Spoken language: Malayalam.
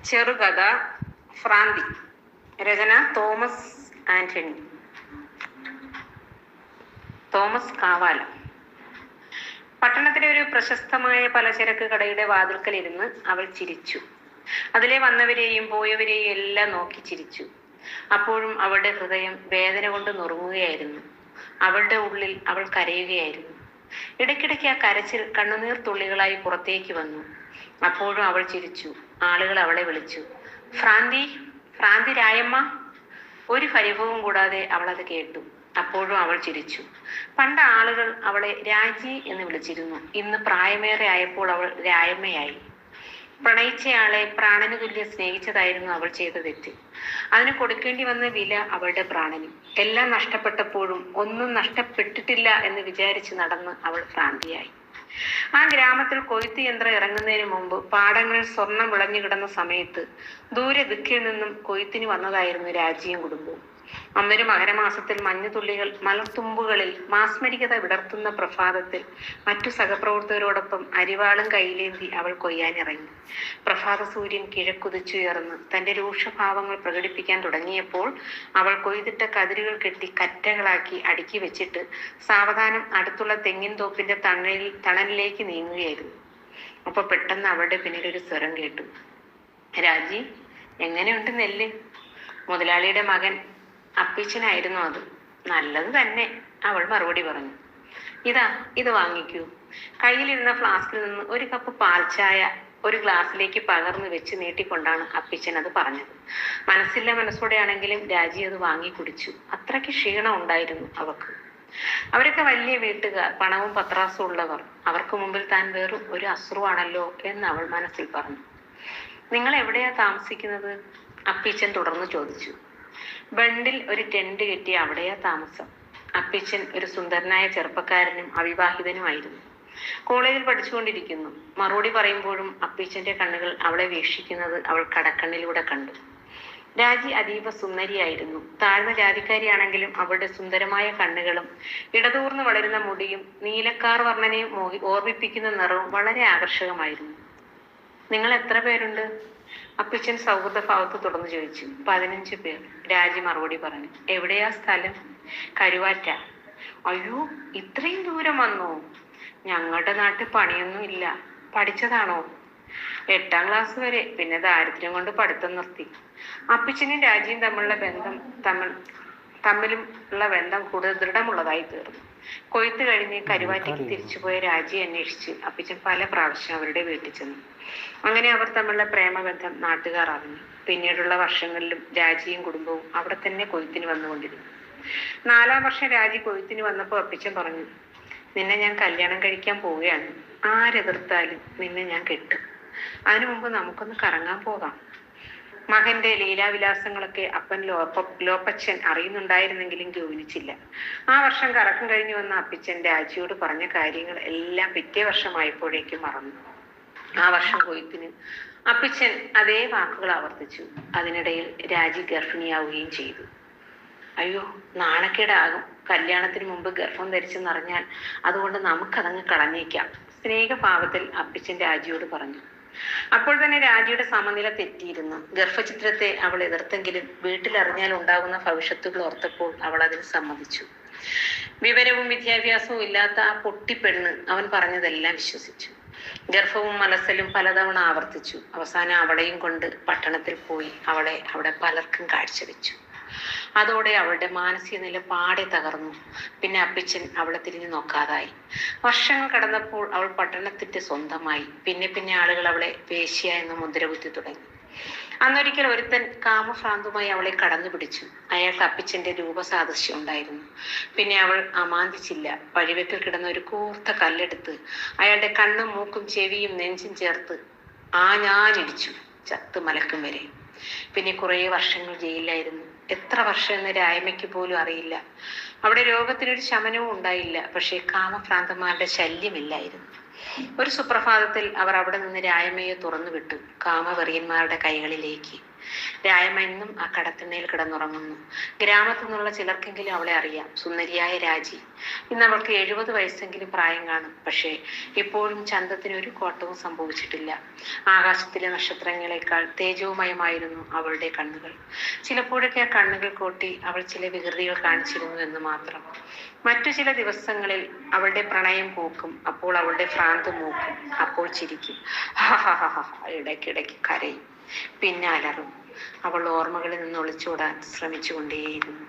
ചെറുകഥ ഫ്രാന്തി. രചന തോമസ് കാവാല. പട്ടണത്തിലെ ഒരു പ്രശസ്തമായ പലചരക്ക് കടയുടെ വാതിൽക്കൽ ഇരുന്ന് അവൾ ചിരിച്ചു. അതിലെ വന്നവരെയും പോയവരെയും എല്ലാം നോക്കി ചിരിച്ചു. അപ്പോഴും അവളുടെ ഹൃദയം വേദന കൊണ്ട് നുറുങ്ങുകയായിരുന്നു. അവളുടെ ഉള്ളിൽ അവൾ കരയുകയായിരുന്നു. ഇടയ്ക്കിടയ്ക്ക് ആ കരച്ചിൽ കണ്ണുനീർ തുള്ളികളായി പുറത്തേക്ക് വന്നു. അപ്പോഴും അവൾ ചിരിച്ചു. ആളുകൾ അവളെ വിളിച്ചു, ഫ്രാന്തി രായമ്മ. ഒരു പരിഭവവും കൂടാതെ അവൾ അത് കേട്ടു. അപ്പോഴും അവൾ ചിരിച്ചു. പണ്ട് ആളുകൾ അവളെ രാജി എന്ന് വിളിച്ചിരുന്നു. ഇന്ന് പ്രായമേറെ ആയപ്പോൾ അവൾ രായമ്മയായി. പ്രണയിച്ചയാളെ പ്രാണന് തുല്യം സ്നേഹിച്ചതായിരുന്നു അവൾ ചെയ്ത തെറ്റ്. അതിന് കൊടുക്കേണ്ടി വന്ന വില അവളുടെ പ്രാണനും. എല്ലാം നഷ്ടപ്പെട്ടപ്പോഴും ഒന്നും നഷ്ടപ്പെട്ടിട്ടില്ല എന്ന് വിചാരിച്ച് നടന്ന് അവൾ ഭ്രാന്തിയായി. ആ ഗ്രാമത്തിൽ കൊയ്ത്ത് യന്ത്രം ഇറങ്ങുന്നതിന് മുമ്പ് പാടങ്ങളിൽ സ്വർണം വിളഞ്ഞു കിടന്ന സമയത്ത് ദൂരെ ദിക്കിൽ നിന്നും കൊയ്ത്തിന് വന്നതായിരുന്നു രാജിയും കുടുംബവും. അന്നൊരു മകരമാസത്തിൽ മഞ്ഞുതുള്ളികൾ മലർത്തുമ്പുകളിൽ മാസ്മരികത വിടർത്തുന്ന പ്രഭാതത്തിൽ മറ്റു സഹപ്രവർത്തകരോടൊപ്പം അരിവാളും കയ്യിലേന്തി അവൾ കൊയ്യാനിറങ്ങി. പ്രഭാത സൂര്യൻ കിഴക്കുതിച്ചുയർന്ന് തന്റെ രൂക്ഷഭാവങ്ങൾ പ്രകടിപ്പിക്കാൻ തുടങ്ങിയപ്പോൾ അവൾ കൊയ്തിട്ട കതിരുകൾ കെട്ടി കറ്റകളാക്കി അടുക്കി വെച്ചിട്ട് സാവധാനം അടുത്തുള്ള തെങ്ങിൻ തോപ്പിന്റെ തണലിലേക്ക് നീങ്ങുകയായിരുന്നു. അപ്പൊ പെട്ടെന്ന് അവളുടെ പിന്നിൽ ഒരു സ്വരം കേട്ടു. രാജി, എങ്ങനെയുണ്ട് നെല്ല്? മുതലാളിയുടെ മകൻ അപ്പീച്ചനായിരുന്നു അത്. നല്ലത് തന്നെ, അവൾ മറുപടി പറഞ്ഞു. ഇത് വാങ്ങിക്കൂ. കയ്യിലിരുന്ന ഫ്ലാസ്കിൽ നിന്ന് ഒരു കപ്പ് പാൽച്ചായ ഒരു ഗ്ലാസ്സിലേക്ക് പകർന്നു വെച്ച് നീട്ടിക്കൊണ്ടാണ് അപ്പീച്ചൻ അത് പറഞ്ഞത്. മനസ്സോടെയാണെങ്കിലും രാജി അത് വാങ്ങി കുടിച്ചു. അത്രയ്ക്ക് ക്ഷീണം ഉണ്ടായിരുന്നു അവക്ക്. അവരൊക്കെ വലിയ വീട്ടുകാർ, പണവും പത്രാസും ഉള്ളവർ. അവർക്ക് മുമ്പിൽ താൻ വെറും ഒരു അശ്രുവാണല്ലോ എന്ന് അവൾ മനസ്സിൽ പറഞ്ഞു. നിങ്ങൾ എവിടെയാ താമസിക്കുന്നത്? അപ്പീച്ചൻ തുടർന്ന് ചോദിച്ചു. ബണ്ടിൽ ഒരു ടെന്റ് കെട്ടി അവിടെയാ താമസം. അപ്പീച്ചൻ ഒരു സുന്ദരനായ ചെറുപ്പക്കാരനും അവിവാഹിതനുമായിരുന്നു. കോളേജിൽ പഠിച്ചുകൊണ്ടിരിക്കുന്നു. മറുപടി പറയുമ്പോഴും അപ്പീച്ചന്റെ കണ്ണുകൾ അവളെ വീക്ഷിക്കുന്നത് അവൾ കടക്കണ്ണിലൂടെ കണ്ടു. രാജി അതീവ സുന്ദരിയായിരുന്നു. താഴ്ന്ന ജാതിക്കാരിയാണെങ്കിലും അവളുടെ സുന്ദരമായ കണ്ണുകളും ഇടതൂർന്ന് വളരുന്ന മുടിയും നീലക്കാർ വർണ്ണനയും ഓർമ്മിപ്പിക്കുന്ന നിറവും വളരെ ആകർഷകമായിരുന്നു. നിങ്ങൾ എത്ര പേരുണ്ട്? അപ്പച്ചൻ സൗഹൃദ ഭാവത്ത് തുടർന്ന് ചോദിച്ചു. 15 പേർ, രാജി മറുപടി പറഞ്ഞു. എവിടെയാ സ്ഥലം? കരുവാറ്റ. അയ്യോ, ഇത്രയും ദൂരം വന്നോ? ഞങ്ങളുടെ നാട്ടിൽ പണിയൊന്നും ഇല്ല. പഠിച്ചതാണോ? 8ാം ക്ലാസ് വരെ, പിന്നെ ദാരിദ്ര്യം കൊണ്ട് പഠിത്തം നിർത്തി. അപ്പച്ചനും രാജിയും തമ്മിലുള്ള ബന്ധം കൂടുതൽ ദൃഢമുള്ളതായി തീർന്നു. കൊയ്ത്ത് കഴിഞ്ഞ് കരുവാറ്റയ്ക്ക് തിരിച്ചുപോയ രാജിയെ അന്വേഷിച്ച് അപ്പച്ചൻ പല പ്രാവശ്യം അവരുടെ വീട്ടിൽ ചെന്നു. അങ്ങനെ അവർ തമ്മിലുള്ള പ്രേമബന്ധം നാട്ടുകാർ അറിഞ്ഞു. പിന്നീടുള്ള വർഷങ്ങളിലും രാജിയും കുടുംബവും അവിടെ തന്നെ കൊയ്ത്തിന് വന്നുകൊണ്ടിരുന്നു. 4ാം വർഷം രാജി കൊയ്ത്തിന് വന്നപ്പോൾ അപ്പച്ചൻ പറഞ്ഞു, നിന്നെ ഞാൻ കല്യാണം കഴിക്കാൻ പോവുകയാണ്. ആരെതിർത്താലും നിന്നെ ഞാൻ കെട്ടും. അതിനു മുമ്പ് നമുക്കൊന്ന് കറങ്ങാൻ പോകാം. മകന്റെ ലീലാവിലാസങ്ങളൊക്കെ അപ്പൻ ലോപ്പച്ചൻ അറിയുന്നുണ്ടായിരുന്നെങ്കിലും ഗൗനിച്ചില്ല. ആ വർഷം കറക്കം കഴിഞ്ഞു വന്ന അപ്പച്ചൻ രാജിയോട് പറഞ്ഞ കാര്യങ്ങൾ എല്ലാം പിറ്റേ വർഷമായപ്പോഴേക്കും മറന്നു. ആ വർഷം കൊയ്ത്തിന് അപ്പച്ചൻ അതേ വാക്കുകൾ ആവർത്തിച്ചു. അതിനിടയിൽ രാജി ഗർഭിണിയാവുകയും ചെയ്തു. അയ്യോ, നാണക്കേടാകും. കല്യാണത്തിന് മുമ്പ് ഗർഭം ധരിച്ചെന്നറിഞ്ഞാൽ അതുകൊണ്ട് നമുക്കതങ്ങ് കളഞ്ഞേക്കാം, സ്നേഹഭാവത്തിൽ അപ്പച്ചൻ രാജിയോട് പറഞ്ഞു. അപ്പോൾ തന്നെ രാജിയുടെ സമനില തെറ്റിയിരുന്നു. ഗർഭചിത്രത്തെ അവൾ എതിർത്തെങ്കിലും വീട്ടിലറിഞ്ഞാൽ ഉണ്ടാകുന്ന ഭവിഷ്യത്തുകൾ ഓർത്തപ്പോൾ അവൾ അതിന് സമ്മതിച്ചു. വിവരവും വിദ്യാഭ്യാസവും ഇല്ലാത്ത ആ പൊട്ടിപ്പെണ്ണ് അവൻ പറഞ്ഞതെല്ലാം വിശ്വസിച്ചു. ഗർഭവും മലസലും പലതവണ ആവർത്തിച്ചു. അവസാനം അവളെയും കൊണ്ട് പട്ടണത്തിൽ പോയി അവളെ അവിടെ പലർക്കും കാഴ്ചവെച്ചു. അതോടെ അവളുടെ മാനസിക നില പാടെ തകർന്നു. പിന്നെ അപ്പച്ചൻ അവളെ തിരിഞ്ഞു നോക്കാതായി. വർഷങ്ങൾ കടന്നപ്പോൾ അവൾ പട്ടണത്തിന്റെ സ്വന്തമായി. പിന്നെ ആളുകൾ അവളെ വേശ്യ എന്ന മുദ്ര കുത്തി തുടങ്ങി. അന്നൊരിക്കൽ ഒരുത്തൻ കാമഭ്രാന്തുമായി അവളെ കടന്നു പിടിച്ചു. അയാൾക്ക് അപ്പച്ചന്റെ രൂപസാദൃശ്യം ഉണ്ടായിരുന്നു. പിന്നെ അവൾ അമാന്തിച്ചില്ല. വഴിവെക്കൽ കിടന്ന ഒരു കൂർത്ത കല്ലെടുത്ത് അയാളുടെ കണ്ണും മൂക്കും ചെവിയും നെഞ്ചും ചേർത്ത് ഞാനിടിച്ചു, ചത്ത് മലക്കും വരെ. പിന്നെ കുറേ വർഷങ്ങൾ ജയിലിലായിരുന്നു. എത്ര വർഷം എന്ന് രായ്മയ്ക്ക് പോലും അറിയില്ല. അവിടെ രോഗത്തിനൊരു ശമനവും ഉണ്ടായില്ല. പക്ഷേ കാമഭ്രാന്തന്മാരുടെ ശല്യമില്ലായിരുന്നു. ഒരു സുപ്രഭാതത്തിൽ അവർ അവിടെ നിന്ന് രായ്മയെ തുറന്നു വിട്ടു, കാമവെറിയന്മാരുടെ കൈകളിലേക്ക്. രായമ ഇന്നും ആ കടത്തിണ്ണയിൽ കിടന്നുറങ്ങുന്നു. ഗ്രാമത്തിൽ നിന്നുള്ള ചിലർക്കെങ്കിലും അവളെ അറിയാം. സുന്ദരിയായ രാജി. ഇന്ന് അവൾക്ക് 70 വയസ്സെങ്കിലും പ്രായം കാണും. പക്ഷേ ഇപ്പോഴും ചന്തത്തിന് ഒരു കോട്ടവും സംഭവിച്ചിട്ടില്ല. ആകാശത്തിലെ നക്ഷത്രങ്ങളെക്കാൾ തേജോമയമായിരുന്നു അവളുടെ കണ്ണുകൾ. ചിലപ്പോഴൊക്കെ ആ കണ്ണുകൾ കോട്ടി അവൾ ചില വികൃതികൾ കാണിച്ചിരുന്നു എന്ന് മാത്രം. മറ്റു ചില ദിവസങ്ങളിൽ അവളുടെ പ്രണയം പൂക്കും, അപ്പോൾ അവളുടെ ഭ്രാന്ത് മൂക്കും, അപ്പോൾ ചിരിക്കും, ഇടയ്ക്കിടയ്ക്ക് കരയും, പിന്നെ അലറും. അവൾ ഓർമ്മകളിൽ നിന്ന് ഒളിച്ചോടാൻ ശ്രമിച്ചുകൊണ്ടേയിരുന്നു.